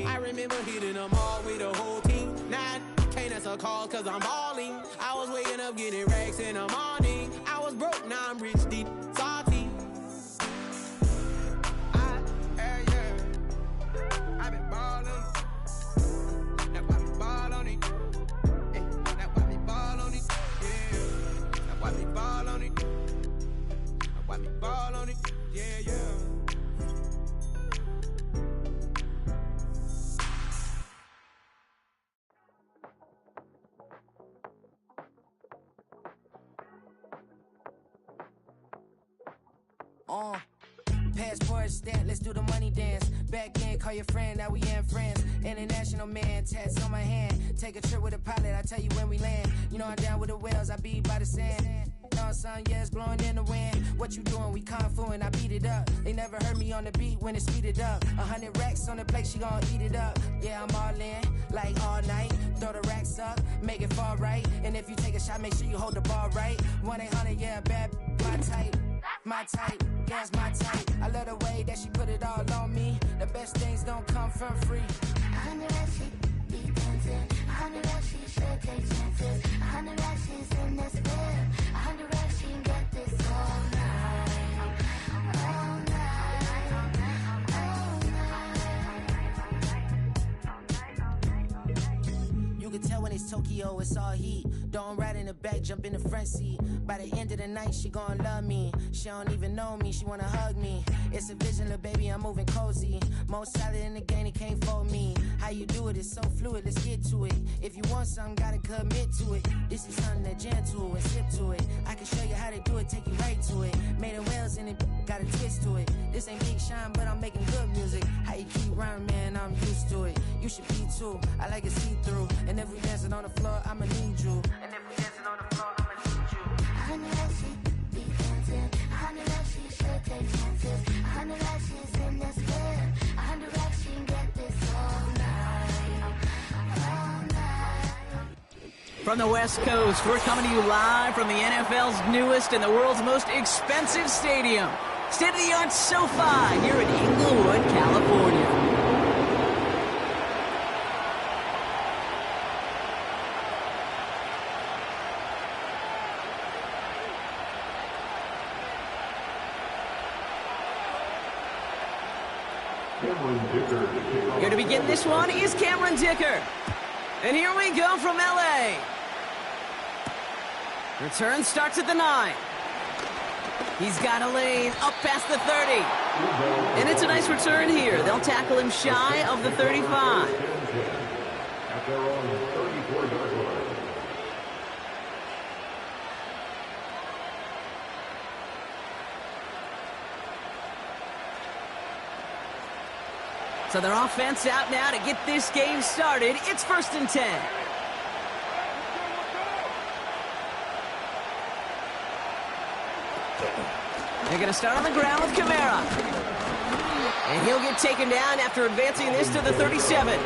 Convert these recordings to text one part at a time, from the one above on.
I remember hitting them all with the whole team. Now can't answer calls cause I'm balling. I was waking up getting racks in the morning. I was broke, now I'm rich, deep, salty. I've been ballin'. That's why we ball on it. That's why we ball on it. Yeah. That's why we ball on it. That's why we ball on it. Yeah, yeah. Passport stamp, let's do the money dance. Back in, call your friend, now we in France. International man, tats on my hand. Take a trip with a pilot, I tell you when we land. You know I'm down with the whales, I be by the sand. On sun, yeah, it's blowing in the wind. What you doing? We kung fu and I beat it up. They never heard me on the beat when it's speeded up. 100 racks on the plate, she gon' eat it up. Yeah, I'm all in, like all night. Throw the racks up, make it fall right. And if you take a shot, make sure you hold the ball right. 1-800, yeah, bad, my type. My type, yeah, it's my type. I love the way that she put it all on me. The best things don't come from free. 100 racks, she be dancing. 100 racks, she should take chances. 100 racks, she's in this bed. 100 racks, she can get this all night. All night. All night. You can tell when it's Tokyo, it's all heat. Don't ride in the back, jump in the front seat. By the end of the night, she gon' love me. She don't even know me, she wanna hug me. It's a vision, little baby, I'm moving cozy. Most solid in the game, it can't fold me. How you do it, it's so fluid, let's get to it. If you want something, gotta commit to it. This is something that gentle and sip to it. I can show you how to do it, take you right to it. Made of whales and it got a twist to it. This ain't Big Sean, but I'm making good music. How you keep rhyming, man, I'm used to it. You should be too, I like it see-through. And if we dancing on the floor, I'ma need you. And if we dancing on the floor, I'ma need you. 100 racks, she be dancing. 100 racks, she should take chances. 100 racks, she's in this bed. 100 racks, she can get this all night. All night. From the West Coast, we're coming to you live from the NFL's newest and the world's most expensive stadium. State-of-the-art SoFi here in Inglewood, California. Here to begin this one is Cameron Dicker. And here we go from LA. Return starts at the 9. He's got a lane up past the 30. And it's a nice return here. They'll tackle him shy of the 35. So their offense out now to get this game started. It's 1st and 10. They're going to start on the ground with Kamara. And he'll get taken down after advancing this to the 37.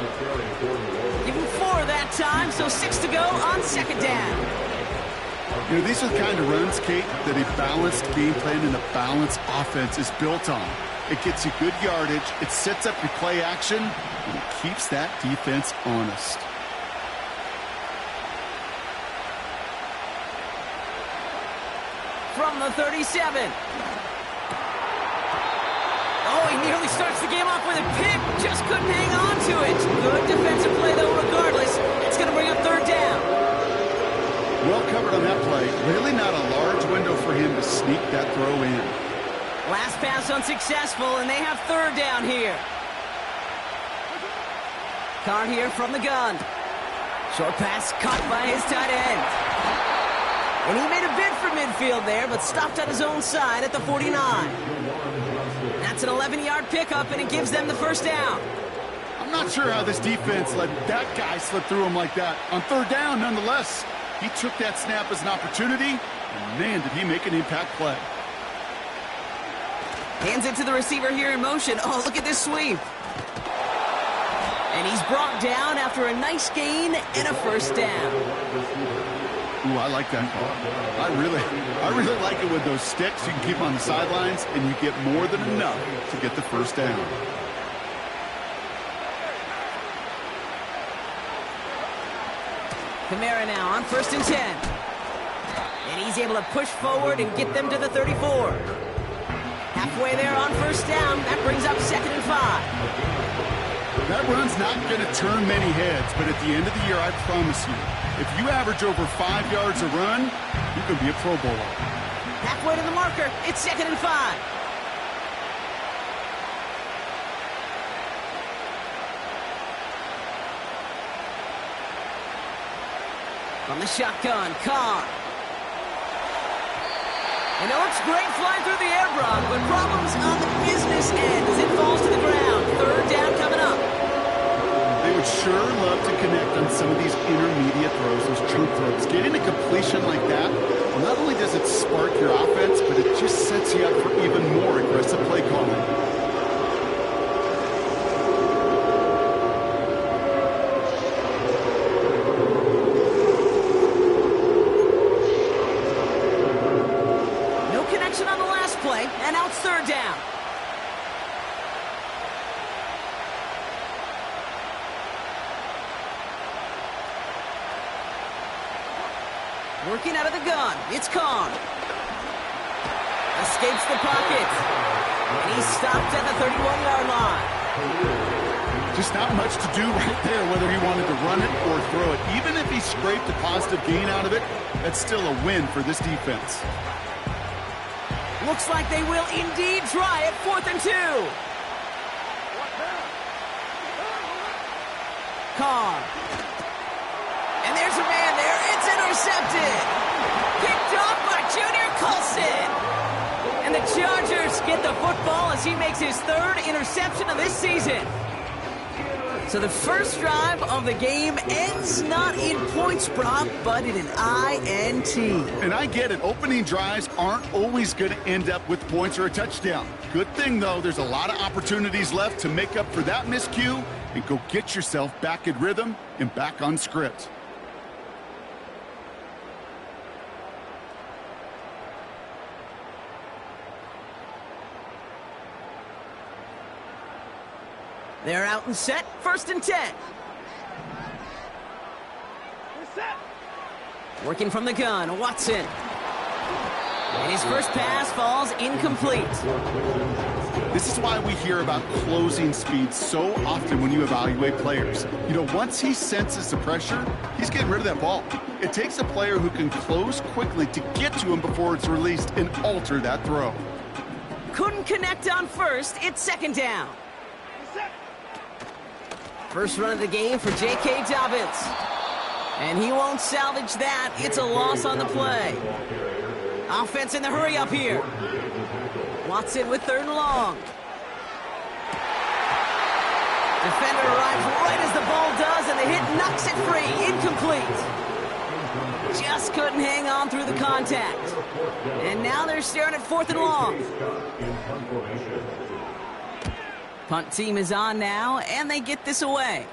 Give him 4 that time, so 6 to go on 2nd down. You know, these are the kind of runs, Kate, that a balanced game plan and a balanced offense is built on. It gets you good yardage, it sets up your play action, and it keeps that defense honest. From the 37. Oh, he nearly starts the game off with a pick. Just couldn't hang on to it. Good defensive play, though, regardless. It's going to bring up 3rd down. Well covered on that play. Really not a large window for him to sneak that throw in. Last pass unsuccessful, and they have 3rd down here. Carr here from the gun. Short pass caught by his tight end. And he made a bid for midfield there, but stopped on his own side at the 49. That's an 11-yard pickup, and it gives them the 1st down. I'm not sure how this defense let that guy slip through him like that. On 3rd down, nonetheless, he took that snap as an opportunity, and man, did he make an impact play. Hands it to the receiver here in motion. Oh, look at this sweep. And he's brought down after a nice gain and a 1st down. Ooh, I like that call. I really like it with those sticks. You can keep on the sidelines, and you get more than enough to get the 1st down. Kamara now on 1st and 10. And he's able to push forward and get them to the 34. Halfway there on 1st down. That brings up 2nd and 5. That run's not going to turn many heads, but at the end of the year, I promise you, if you average over 5 yards a run, you can be a Pro Bowler. Halfway to the marker. It's 2nd and 5. From the shotgun, Carr. And it looks great flying through the air, Brock, but problems on the business end as it falls to the ground. 3rd down coming up. They would sure love to connect on some of these intermediate throws, those chunk throws. Getting a completion like that, well, not only does it spark your offense, but it just sets you up for even more aggressive play calling. And now it's 3rd down. Working out of the gun. It's Carr. Escapes the pocket. And he's stopped at the 31-yard line. Just not much to do right there, whether he wanted to run it or throw it. Even if he scraped a positive gain out of it, that's still a win for this defense. Looks like they will indeed try it. 4th and 2. Carr. And there's a man there. It's intercepted. Picked off by Junior Colson. And the Chargers get the football as he makes his 3rd interception of this season. So the first drive of the game ends not in points, Brock, but in an INT. And I get it. Opening drives aren't always going to end up with points or a touchdown. Good thing, though, there's a lot of opportunities left to make up for that miscue and go get yourself back in rhythm and back on script. They're out and set. 1st and 10. Working from the gun, Watson. And his first pass falls incomplete. This is why we hear about closing speed so often when you evaluate players. You know, once he senses the pressure, he's getting rid of that ball. It takes a player who can close quickly to get to him before it's released and alter that throw. Couldn't connect on 1st. It's 2nd down. First run of the game for J.K. Dobbins. And he won't salvage that. It's a loss on the play. Offense in the hurry up here. Watson with 3rd and long. Defender arrives right as the ball does, and the hit knocks it free. Incomplete. Just couldn't hang on through the contact. And now they're staring at 4th and long. Punt team is on now, and they get this away.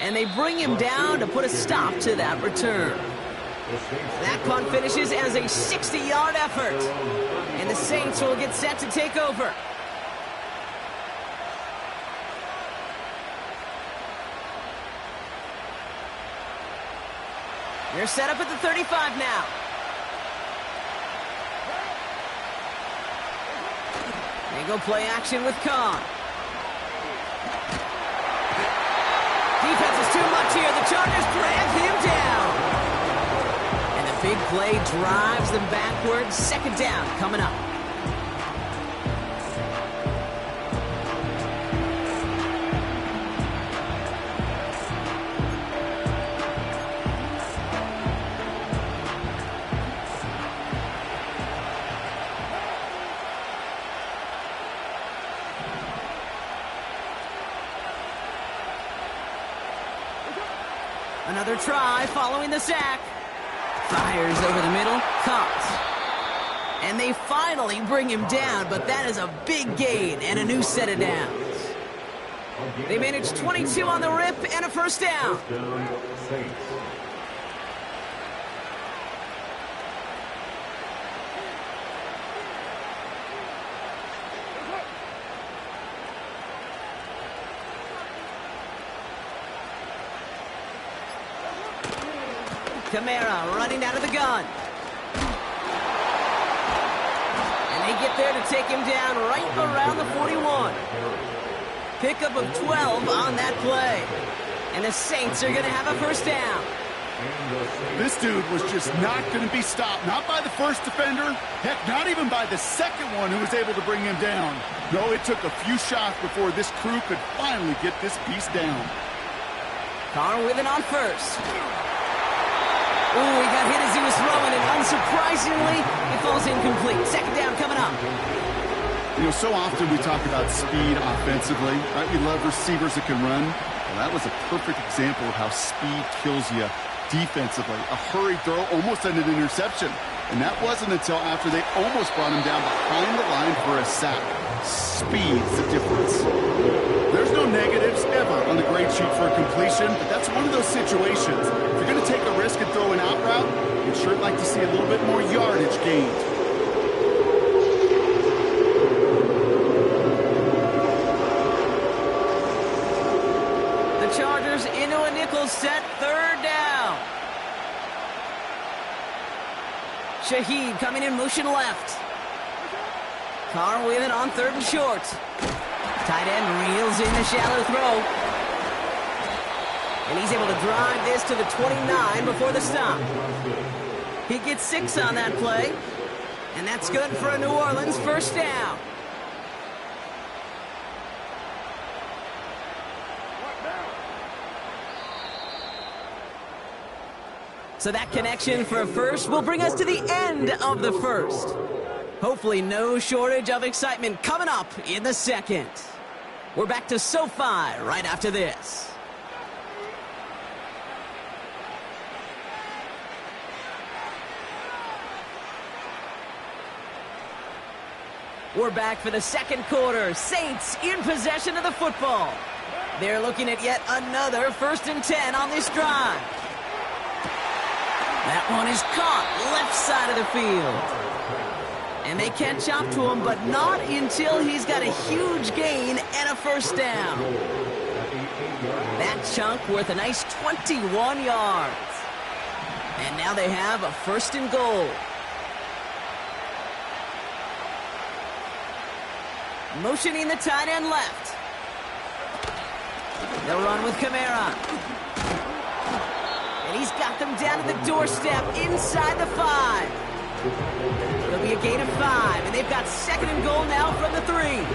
And they bring him down to put a stop to that return. That punt finishes as a 60-yard effort. And the Saints will get set to take over. They're set up at the 35 now. They go play action with Carr. Defense is too much here. The Chargers drag him down. And the big play drives them backwards. 2nd down coming up. Another try following the sack. Fires over the middle. Caught. And they finally bring him down, but that is a big gain and a new set of downs. They managed 22 on the rip and a 1st down. Kamara running out of the gun. And they get there to take him down right around the 41. Pickup of 12 on that play. And the Saints are going to have a first down. This dude was just not going to be stopped. Not by the first defender. Heck, not even by the second one who was able to bring him down. No, it took a few shots before this crew could finally get this piece down. Carr with it on first. Ooh, he got hit as he was throwing, and unsurprisingly, it falls incomplete. Second down coming up. You know, so often we talk about speed offensively, right? We love receivers that can run. Well, that was a perfect example of how speed kills you defensively. A hurried throw almost ended an interception. And that wasn't until after they almost brought him down behind the line for a sack. Speed's the difference. There's no negatives ever on the grade sheet for a completion, but that's one of those situations. If you're going to take a risk and throw an out route, you'd sure like to see a little bit more yardage gained. Chargers into a nickel set, third down. Shaheed coming in motion left. Carr with it on third and short. Tight end reels in the shallow throw. And he's able to drive this to the 29 before the stop. He gets 6 on that play. And that's good for a New Orleans first down. So that connection for a first will bring us to the end of the first. Hopefully no shortage of excitement coming up in the second. We're back to SoFi right after this. We're back for the second quarter. Saints in possession of the football. They're looking at yet another 1st and 10 on this drive. That one is caught left side of the field. And they catch up to him, but not until he's got a huge gain and a first down. That chunk worth a nice 21 yards. And now they have a 1st and goal. Motioning the tight end left. They'll run with Kamara. And he's got them down at the doorstep inside the 5. It'll be a gain of 5, and they've got 2nd and goal now from the 3.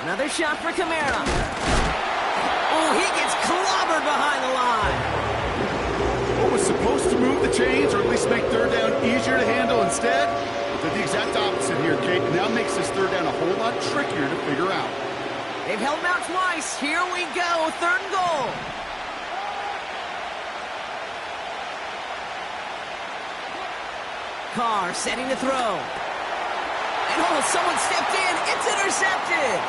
Another shot for Kamara. Oh, he gets clobbered behind the line. What was supposed to move the chains, or at least make third down easier to handle instead? Did the exact opposite here, Kate. Now makes this third down a whole lot trickier to figure out. They've held him out twice. Here we go. 3rd and goal. Carr setting to throw. And oh, someone stepped in. It's intercepted.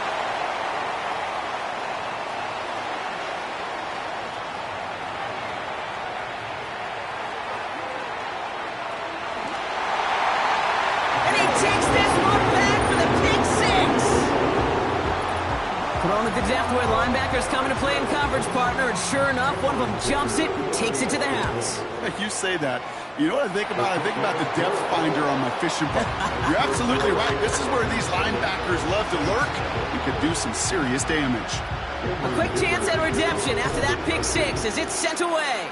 Thrown at the depth where linebackers coming to play in coverage, partner, and sure enough, one of them jumps it and takes it to the house. You say that. You know what I think about? I think about the depth finder on my fishing boat. You're absolutely right. This is where these linebackers love to lurk. We could do some serious damage. A quick chance at redemption after that pick 6 as it's sent away.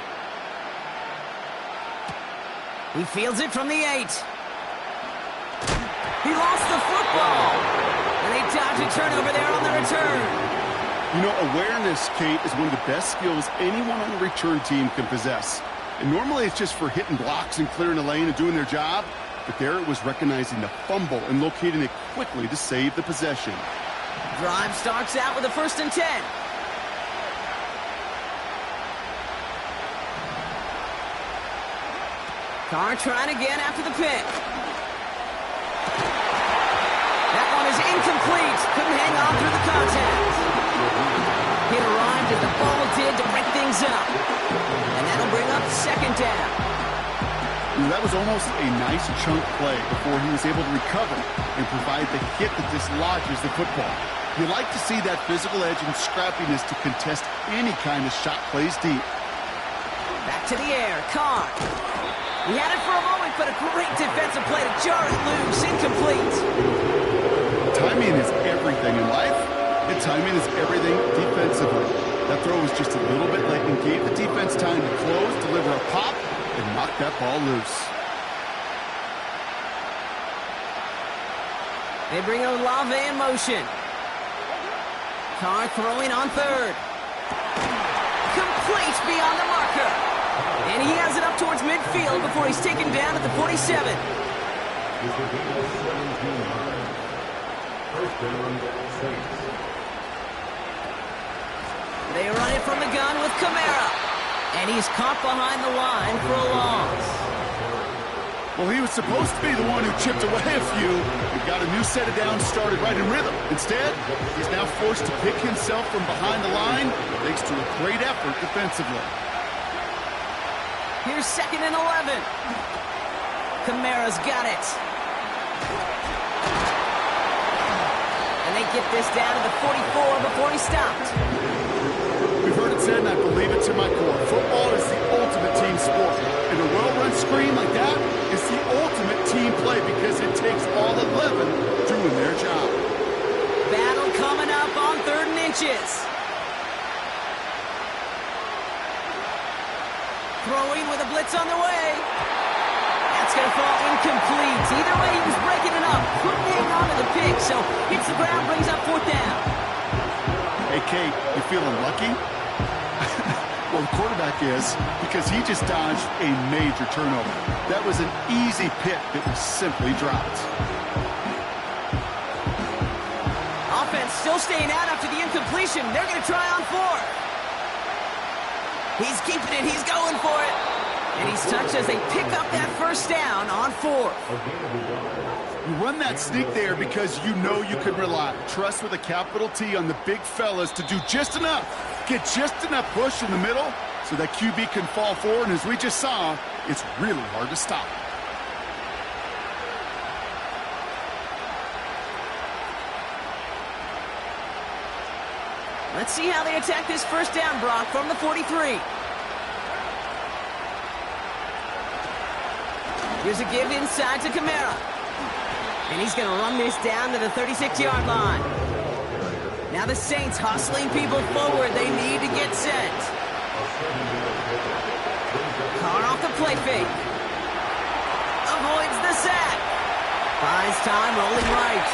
He fields it from the 8. He lost the football. And they dodge a turnover there on the return. You know, awareness, Kate, is one of the best skills anyone on the return team can possess. And normally it's just for hitting blocks and clearing a lane and doing their job. But there it was recognizing the fumble and locating it quickly to save the possession. Drive starts out with a 1st and 10. Carr trying again after the pick. That one is incomplete. Couldn't hang on through the contact. It arrived as the ball did to break things up. And that'll bring up 2nd down. That was almost a nice chunk play before he was able to recover and provide the hit that dislodges the football. You like to see that physical edge and scrappiness to contest any kind of shot plays deep. Back to the air, Carr. He had it for a moment, but a great defensive play to jar it loose. Incomplete. Timing is everything in life, and timing is everything defensively. That throw was just a little bit late and gave the defense time to close, deliver a pop, and knock that ball loose. They bring Olave in motion. Carr throwing on third. Complete beyond the marker. And he has it up towards midfield before he's taken down at the 47. They run it from the gun with Kamara. And he's caught behind the line for a loss. Well, he was supposed to be the one who chipped away a few and got a new set of downs started right in rhythm. Instead, he's now forced to pick himself from behind the line thanks to a great effort defensively. Here's 2nd and 11. Kamara's got it. And they get this down to the 44 before he stopped. We've heard it said, and I believe it to my core. Football is the ultimate team sport. And a well-run screen like that is the ultimate team play because it takes all 11 doing their job. Battle coming up on 3rd and inches. Throwing with a blitz on the way. That's going to fall incomplete. Either way, he was breaking it up. Couldn't hang on to the pick, so hits the ground, brings up 4th down. Hey, Kate, you feeling lucky? Well, the quarterback is, because he just dodged a major turnover. That was an easy pick that was simply dropped. Offense still staying out after the incompletion. They're going to try on 4th. He's keeping it. He's going for it. And he's touched as they pick up that 1st down on 4th. You run that sneak there because you know you can rely. Trust with a capital T on the big fellas to do just enough. Get just enough push in the middle so that QB can fall forward. And as we just saw, it's really hard to stop. Let's see how they attack this 1st down, Brock, from the 43. Here's a give inside to Kamara. And he's going to run this down to the 36-yard line. Now the Saints hustling people forward. They need to get set. Carr off the play fake. Avoids the sack. Buys time, rolling right.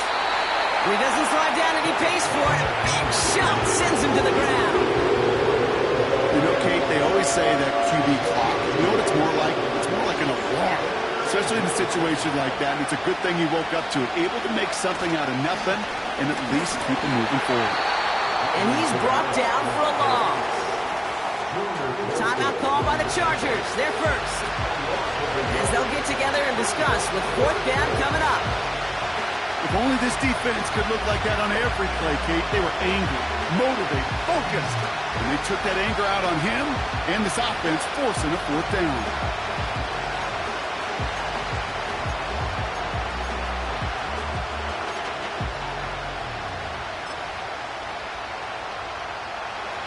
He doesn't slide down and he pays for it. Big shot sends him to the ground. You know, Kate, they always say that QB clock. You know what it's more like? It's more like an alarm. Especially in a situation like that, and it's a good thing you woke up to it. Able to make something out of nothing and at least keep them moving forward. And he's brought down for a loss. Timeout call by the Chargers. They're first. As they'll get together and discuss with 4th down coming up. If only this defense could look like that on every play, Kate. They were angry, motivated, focused. And they took that anger out on him and this offense, forcing a 4th down.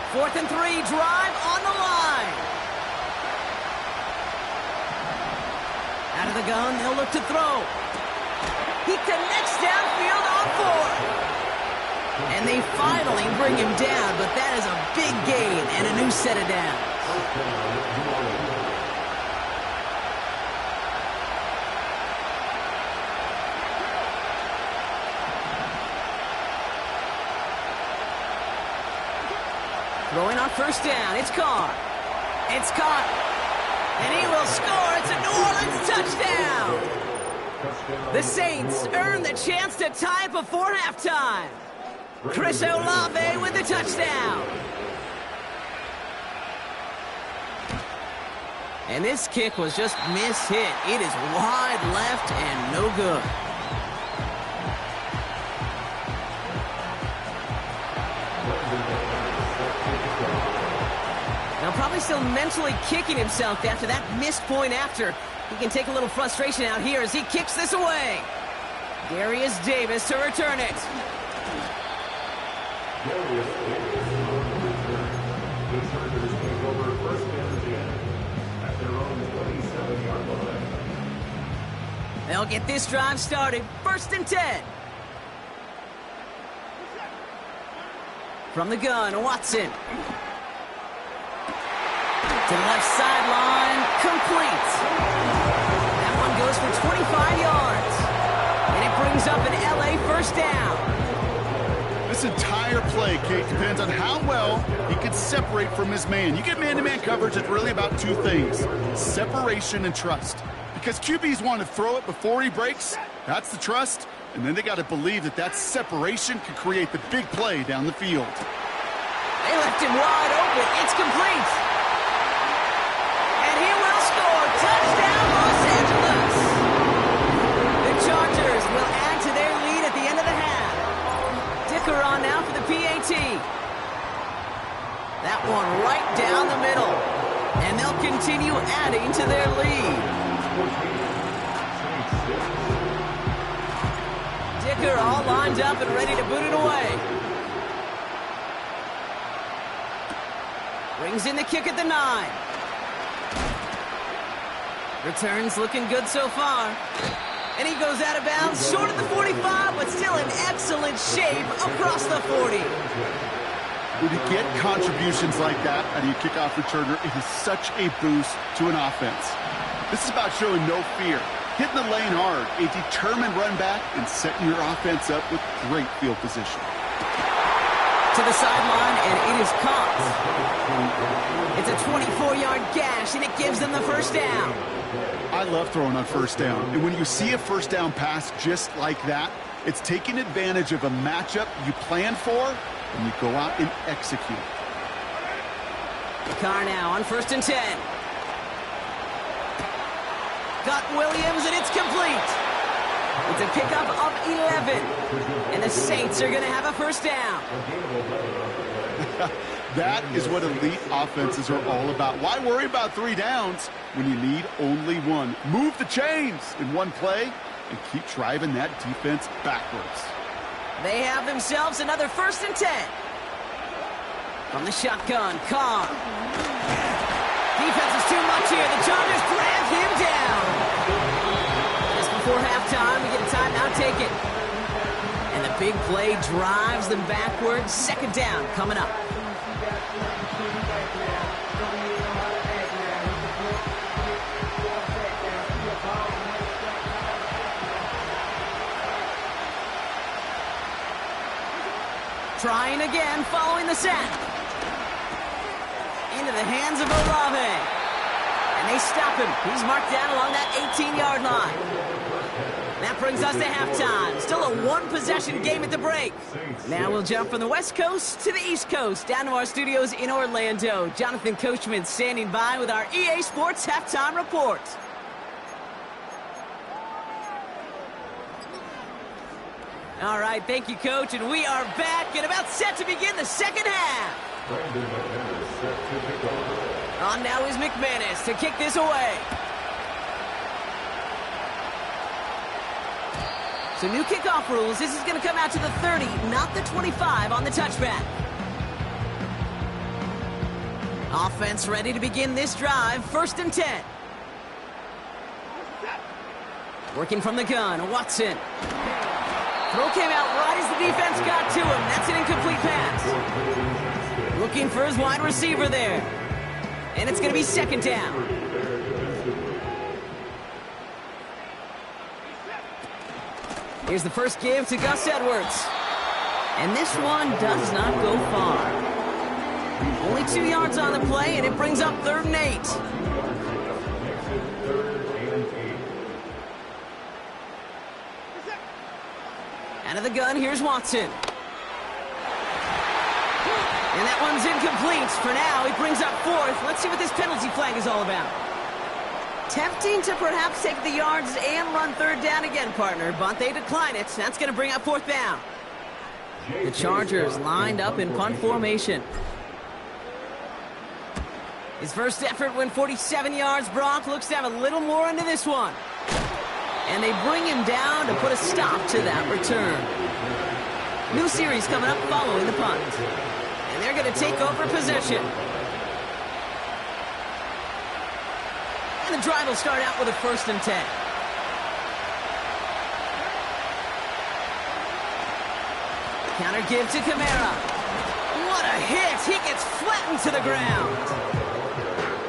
Fourth and 3, drive on the line. Out of the gun, they'll look to throw. He connects downfield on 4. And they finally bring him down, but that is a big gain and a new set of downs. Throwing on 1st down, it's Carr. It's caught. And he will score. It's a New Orleans touchdown. The Saints earn the chance to tie before halftime. Chris Olave with the touchdown. And this kick was just mishit. It is wide left and no good. Now probably still mentally kicking himself after that missed point after. He can take a little frustration out here as he kicks this away. Darius Davis to return it. They'll get this drive started. 1st and 10. From the gun, Watson. To the left sideline, complete. That one goes for 25 yards. And it brings up an LA first down. This entire play, Kate, depends on how well he can separate from his man. You get man-to-man coverage, it's really about two things: separation and trust. Because QBs want to throw it before he breaks, that's the trust, and then they got to believe that that separation can create the big play down the field. They left him wide open. It's complete. And he will score. Touchdown, Los Angeles. The Chargers will add to their lead at the end of the half. Dicker on now for the PAT. That one right down the middle. And they'll continue adding to their lead. Dicker all lined up and ready to boot it away. Brings in the kick at the 9. Returns looking good so far. And he goes out of bounds, short of the 45, but still in excellent shape across the 40. When you get contributions like that out of your kickoff returner, it is such a boost to an offense. This is about showing no fear, hitting the lane hard, a determined run back, and setting your offense up with great field position. To the sideline, and it is caught. It's a 24-yard gash, and it gives them the first down. I love throwing on first down, and when you see a first down pass just like that, it's taking advantage of a matchup you plan for, and you go out and execute. Carr now on 1st and 10. Got Williams, and it's complete. It's a pickup of 11. And the Saints are going to have a first down. That is what elite offenses are all about. Why worry about 3 downs when you need only 1? Move the chains in one play and keep driving that defense backwards. They have themselves another 1st and 10. From the shotgun, Carr. Defense is too much here. The Chargers grab him down. Just before halftime, we get a timeout taken. And the big play drives them backwards. 2nd down coming up. Trying again, following the sack. Into the hands of Olave. And they stop him. He's marked down along that 18-yard line. That brings us to halftime. Still a one-possession game at the break. Now we'll jump from the West Coast to the East Coast, down to our studios in Orlando. Jonathan Coachman standing by with our EA Sports Halftime Report. All right, thank you, Coach, and we are back and about set to begin the second half. On now is McManus to kick this away. So new kickoff rules. This is going to come out to the 30, not the 25 on the touchback. Offense ready to begin this drive. 1st and 10. Working from the gun, Watson. Throw came out right as the defense got to him. That's an incomplete pass. Looking for his wide receiver there. And it's going to be 2nd down. Here's the first give to Gus Edwards. And this one does not go far. Only 2 yards on the play, and it brings up 3rd and 8. Out of the gun, here's Watson. And that one's incomplete. For now, he brings up 4th. Let's see what this penalty flag is all about. Tempting to perhaps take the yards and run 3rd down again, partner, but they decline it. That's going to bring up 4th down. The Chargers lined up in punt formation. His first effort went 47 yards. Brock looks to have a little more into this one. And they bring him down to put a stop to that return. New series coming up following the punt. And they're going to take over possession. And the drive will start out with a 1st and 10. Counter give to Kamara. What a hit! He gets flattened to the ground.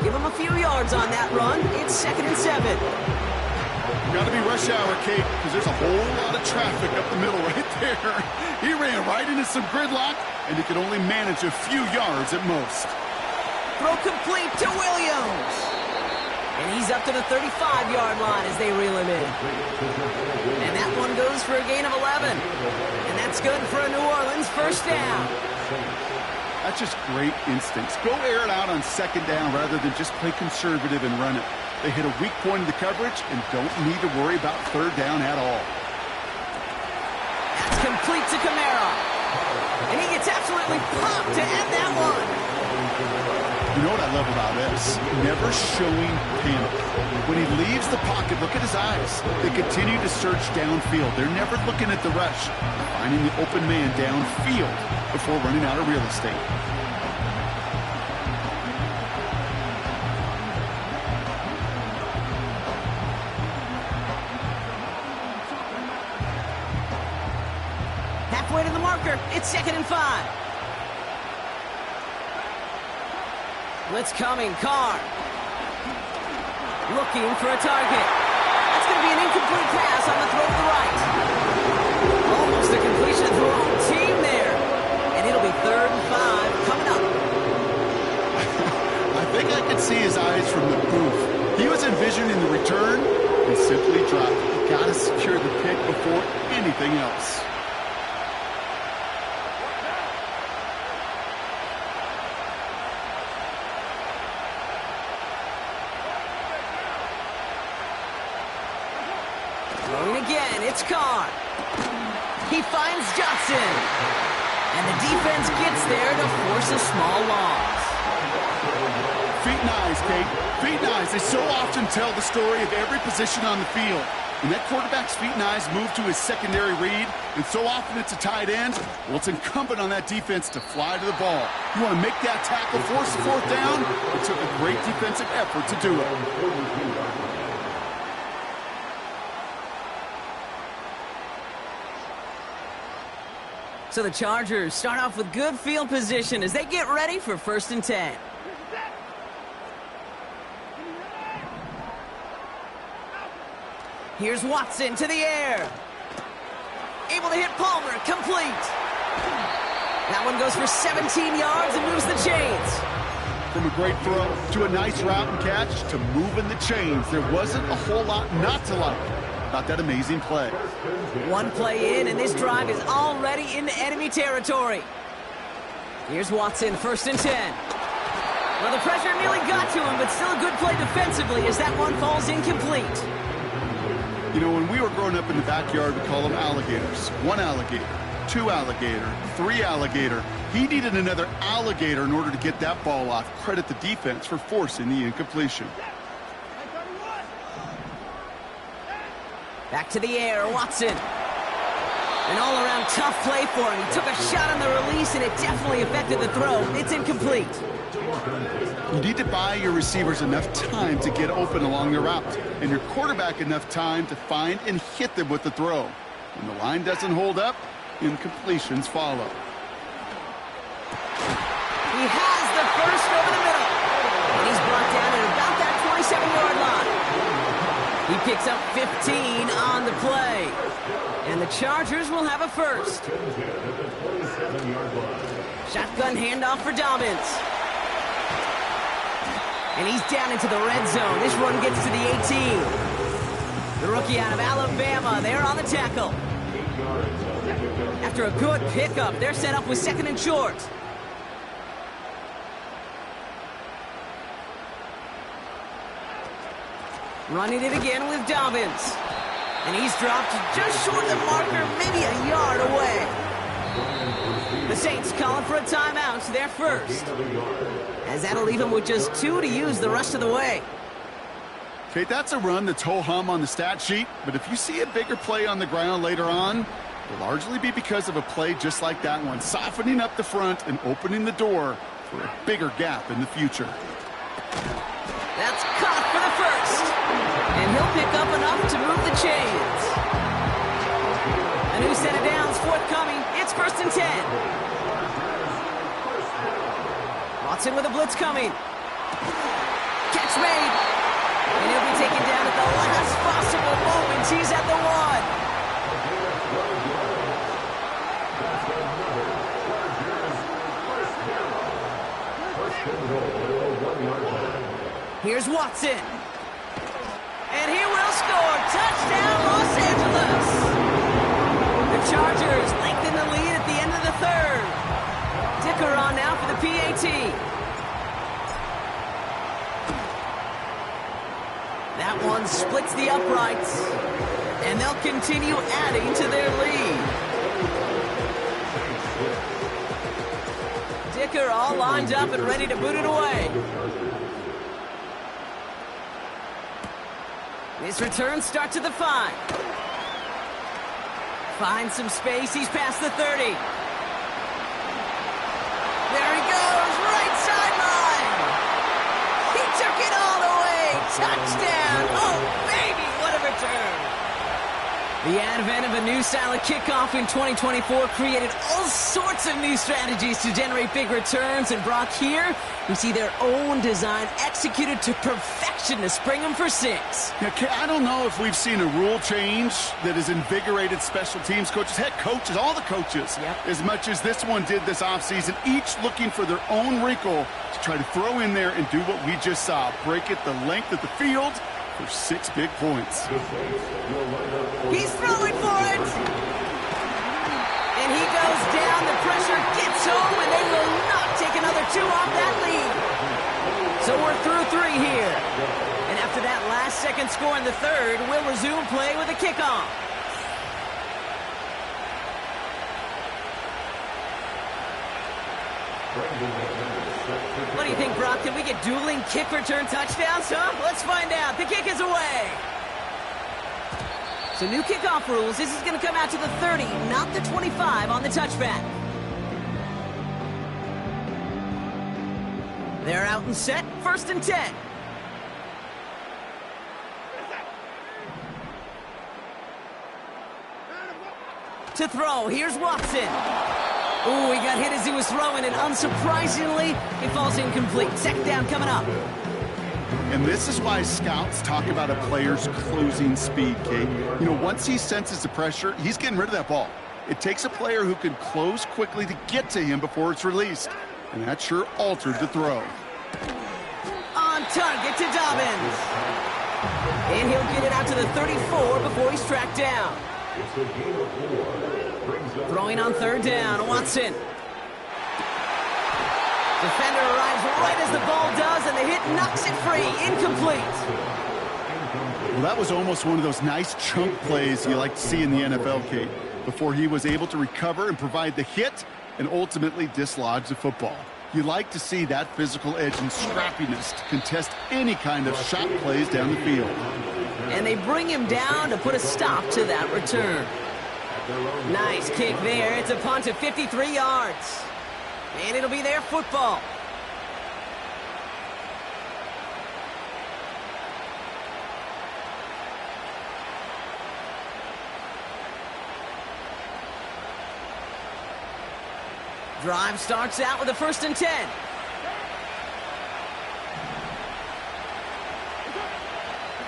Give him a few yards on that run. It's 2nd and 7. Got to be rush hour, Kate, because there's a whole lot of traffic up the middle right there. He ran right into some gridlock, and he could only manage a few yards at most. Throw complete to Williams. And he's up to the 35-yard line as they reel him in. And that one goes for a gain of 11. And that's good for a New Orleans 1st down. That's just great instincts. Go air it out on 2nd down rather than just play conservative and run it. They hit a weak point in the coverage and don't need to worry about 3rd down at all. That's complete to Kamara. And he gets absolutely popped to end that one. You know what I love about this? Never showing panic. When he leaves the pocket, look at his eyes. They continue to search downfield. They're never looking at the rush. They're finding the open man downfield before running out of real estate. Halfway to the marker. It's 2nd and 5. Blitz coming. Carr. Looking for a target. That's going to be an incomplete pass on the throw to the right. Almost a completion to the wrong team there. And it'll be 3rd and 5 coming up. I think I could see his eyes from the booth. He was envisioning the return and simply dropped. You got to secure the pick before anything else. Again, it's Carr. He finds Johnson. And the defense gets there to force a small loss. Feet and eyes, Kate. Feet and eyes. They so often tell the story of every position on the field. When that quarterback's feet and eyes move to his secondary read, and so often it's a tight end, well, it's incumbent on that defense to fly to the ball. You want to make that tackle, force the 4th down? It took a great defensive effort to do it. So the Chargers start off with good field position as they get ready for 1st and 10. Here's Watson to the air. Able to hit Palmer, complete. That one goes for 17 yards and moves the chains. From a great throw to a nice route and catch to moving the chains, there wasn't a whole lot not to like about that amazing play. One play in, and this drive is already into enemy territory. Here's Watson, 1st and 10. Well, the pressure nearly got to him, but still a good play defensively as that one falls incomplete. You know, when we were growing up in the backyard, we call them alligators. 1 alligator, 2 alligator, 3 alligator. He needed another alligator in order to get that ball off. Credit the defense for forcing the incompletion. Back to the air, Watson. An all-around tough play for him. He took a shot on the release, and it definitely affected the throw. It's incomplete. You need to buy your receivers enough time to get open along the route, and your quarterback enough time to find and hit them with the throw. When the line doesn't hold up, incompletions follow. He has the first over the middle, and he's brought down at about that 27-yard line. He picks up 15 on the play. And the Chargers will have a first. Shotgun handoff for Dobbins. And he's down into the red zone. This run gets to the 18. The rookie out of Alabama, they're on the tackle. After a good pickup, they're set up with 2nd and short. Running it again with Dobbins. And he's dropped just short of the marker, maybe a yard away. The Saints calling for a timeout, their first. As that'll leave them with just 2 to use the rest of the way. Okay, that's a run that's ho-hum on the stat sheet, but if you see a bigger play on the ground later on, it'll largely be because of a play just like that one, softening up the front and opening the door for a bigger gap in the future. That's caught for the first. And he'll pick up enough to move the chains. A new set of downs forthcoming. It's 1st and 10. Watson with a blitz coming. Catch made. And he'll be taken down at the last possible moment. He's at the 1. Here's Watson. And he will score. Touchdown, Los Angeles. The Chargers lengthen the lead at the end of the 3rd. Dicker on now for the PAT. That one splits the uprights. And they'll continue adding to their lead. Dicker all lined up and ready to boot it away. His return starts at the 5. Finds some space. He's past the 30. There he goes. Right sideline. He took it all the way. Touchdown. Oh, baby. What a return. The advent of a new style of kickoff in 2024 created all sorts of new strategies to generate big returns. And Brock, here, we see their own design executed to perfection to spring them for 6. Yeah, I don't know if we've seen a rule change that has invigorated special teams coaches, head coaches, all the coaches, as much as this one did this offseason, each looking for their own wrinkle to try to throw in there and do what we just saw, break it the length of the field for 6 big points. He's throwing for it. And he goes down. The pressure gets home, and they will not take another 2 off that lead. So we're through 3 here. And after that last-second score in the 3rd, we'll resume play with a kickoff. What do you think, Brock? Can we get dueling kick return touchdowns, huh? Let's find out. The kick is away. So new kickoff rules. This is going to come out to the 30, not the 25 on the touchback. They're out and set. 1st and 10. To throw. Here's Watson. Ooh, he got hit as he was throwing, and unsurprisingly, it falls incomplete. 2nd down coming up. And this is why scouts talk about a player's closing speed, Kate. You know, once he senses the pressure, he's getting rid of that ball. It takes a player who can close quickly to get to him before it's released. And that sure altered the throw. On target to Dobbins. And he'll get it out to the 34 before he's tracked down. Throwing on 3rd down, Watson. Defender arrives right as the ball does, and the hit knocks it free. Incomplete. Well, that was almost one of those nice chunk plays you like to see in the NFL, Kate, before he was able to recover and provide the hit and ultimately dislodge the football. You like to see that physical edge and scrappiness to contest any kind of shot plays down the field. And they bring him down to put a stop to that return. Nice kick there. It's a punt of 53 yards. And it'll be their football. Drive starts out with a 1st and 10.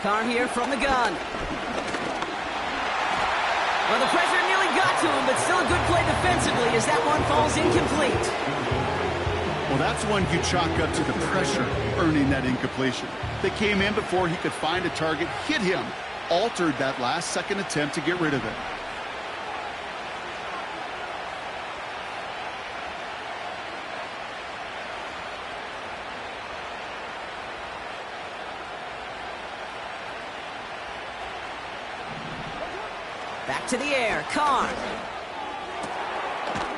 Carr here from the gun. Well, the pressure nearly got to him, but still a good play defensively as that one falls incomplete. Well, that's one you chalk up to the pressure earning that incompletion. They came in before he could find a target, hit him, altered that last-second attempt to get rid of it. Back to the air, Carr.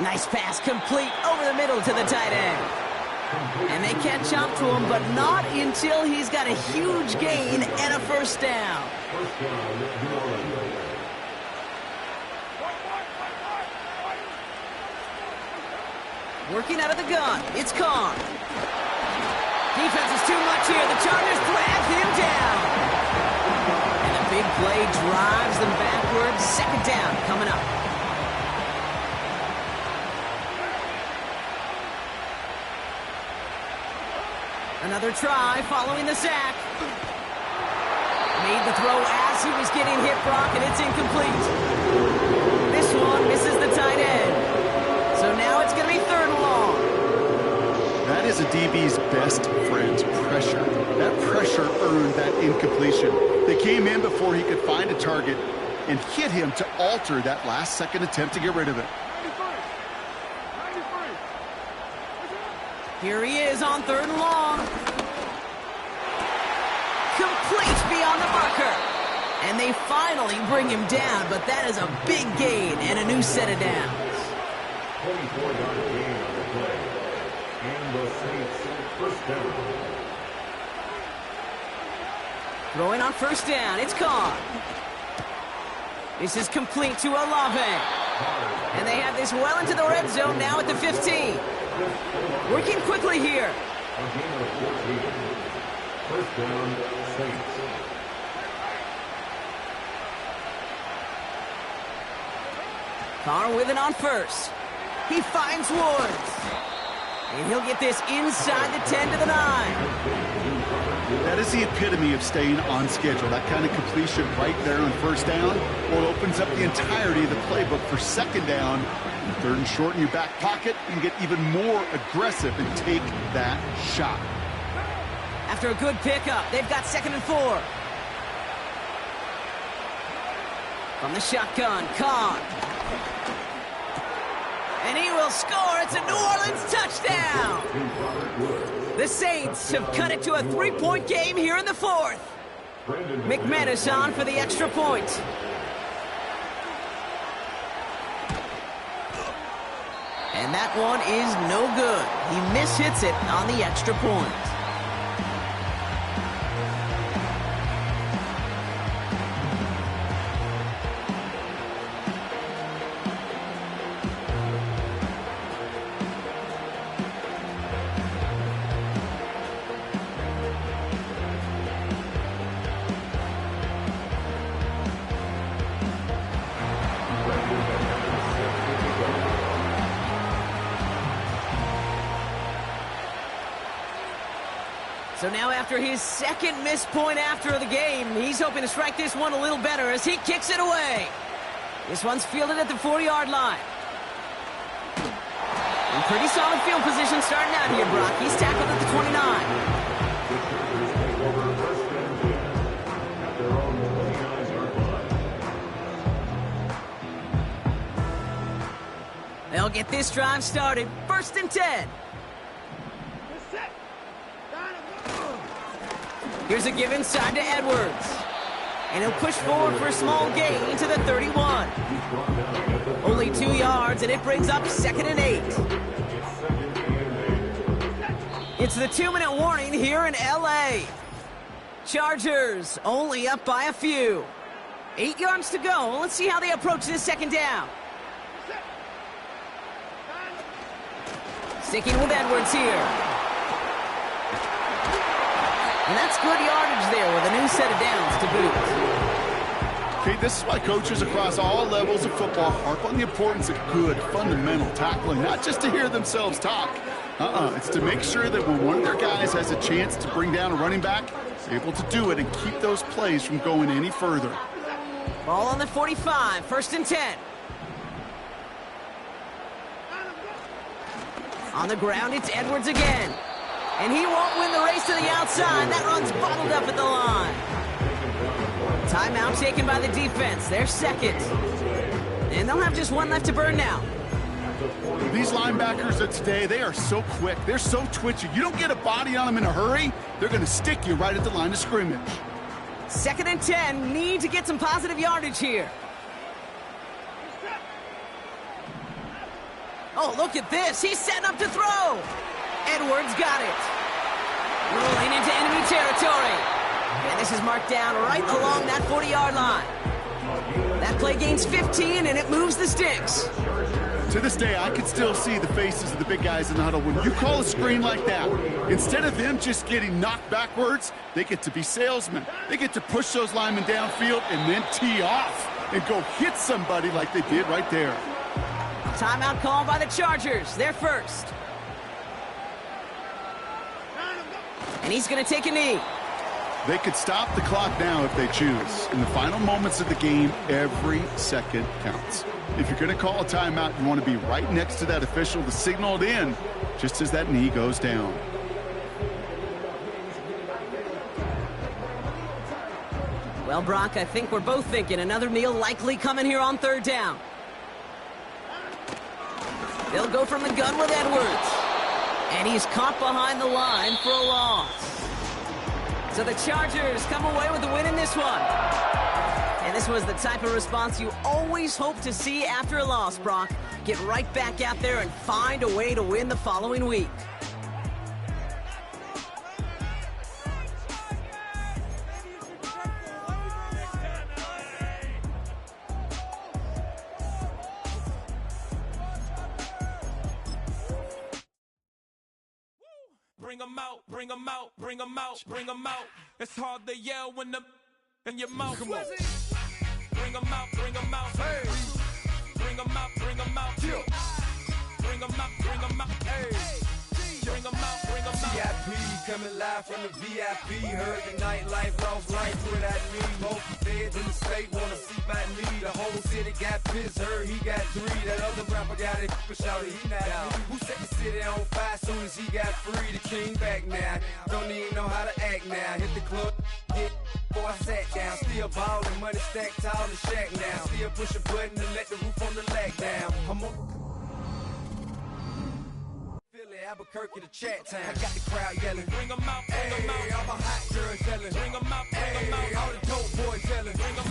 Nice pass complete over the middle to the tight end. And they catch up to him, but not until he's got a huge gain and a first down. Working out of the gun, it's Carr. Defense is too much here. The Chargers drag him down. And a big play drives them backwards. Second down coming up. Another try following the sack. Made the throw as he was getting hit, Brock, and it's incomplete. This one misses the tight end. So now it's going to be 3rd and long. That is a DB's best friend, pressure. That pressure earned that incompletion. They came in before he could find a target and hit him to alter that last-second attempt to get rid of it. Here he is on 3rd and long. Complete beyond the marker. And they finally bring him down, but that is a big gain and a new set of downs. 24-yard gain on the play. And the Saints first down. Throwing on first down, it's Carr. This is complete to Olave. And they have this well into the red zone now at the 15. Working quickly here. A gain of 14. First down, Saints. Carr with it on first. He finds Woods. And he'll get this inside the 10 to the 9. That is the epitome of staying on schedule. That kind of completion right there on first down, well, opens up the entirety of the playbook for second down. 3rd and short in your back pocket, you can get even more aggressive and take that shot. After a good pickup, they've got 2nd and 4. From the shotgun, Carr. And he will score. It's a New Orleans touchdown. The Saints have cut it to a 3-point game here in the 4th. McManus on for the extra point. And that one is no good. He mishits it on the extra point. So now after his 2nd missed point after the game, he's hoping to strike this one a little better as he kicks it away. This one's fielded at the 40-yard line. In pretty solid field position starting out here, Brock. He's tackled at the 29. They'll get this drive started. 1st and 10. Here's a give inside to Edwards. And he'll push forward for a small gain to the 31. Only 2 yards, and it brings up 2nd and 8. It's the 2-minute warning here in L.A. Chargers only up by a few. 8 yards to go. Let's see how they approach this 2nd down. Sticking with Edwards here. And that's good yardage there with a new set of downs to boot. Okay, this is why coaches across all levels of football harp on the importance of good, fundamental tackling, not just to hear themselves talk. It's to make sure that when one of their guys has a chance to bring down a running back, they're able to do it and keep those plays from going any further. Ball on the 45, 1st and 10. On the ground, it's Edwards again. And he won't win the race to the outside. That run's bottled up at the line. Timeout taken by the defense. They're 2nd. And they'll have just one left to burn now. These linebackers of today, they are so quick. They're so twitchy. You don't get a body on them in a hurry, they're going to stick you right at the line of scrimmage. 2nd and 10. Need to get some positive yardage here. Oh, look at this. He's setting up to throw. Edwards got it. Rolling into enemy territory. And this is marked down right along that 40-yard line. That play gains 15, and it moves the sticks. To this day, I can still see the faces of the big guys in the huddle. When you call a screen like that, instead of them just getting knocked backwards, they get to be salesmen. They get to push those linemen downfield and then tee off and go hit somebody like they did right there. Timeout called by the Chargers. They're first. And he's going to take a knee. They could stop the clock now if they choose. In the final moments of the game, every second counts. If you're going to call a timeout, you want to be right next to that official to signal it in just as that knee goes down. Well, Brock, I think we're both thinking another meal likely coming here on third down. They'll go from the gun with Edwards. And he's caught behind the line for a loss. So the Chargers come away with the win in this one. And this was the type of response you always hope to see after a loss, Brock. Get right back out there and find a way to win the following week. Bring 'em out, bring 'em out, bring 'em out, bring 'em out. It's hard to yell when the in your mouth. Come on. Bring 'em out, bring 'em out. Hey. Bring 'em out, bring 'em out. Bring 'em out, bring 'em out. Hey. Bring 'em out, bring 'em out. VIP coming live from the VIP. Heard the nightlife, lost life without me. Most feds in the state wanna see my knee. The whole city got pissed, heard he got 3. That other rapper got it, but shouted he not out. Who set the city on fire soon as he got free? The king back now, don't even know how to act now. Hit the club, hit, before I sat down. Still ballin', money stacked tall in shack now. Still push a button to let the roof on the lag down. I'm on Albuquerque to chat time. I got the crowd yelling. Bring 'em out, bring 'em out. All my hot girls yelling. Bring 'em out, bring 'em out. All the dope boys yelling. Bring 'em out.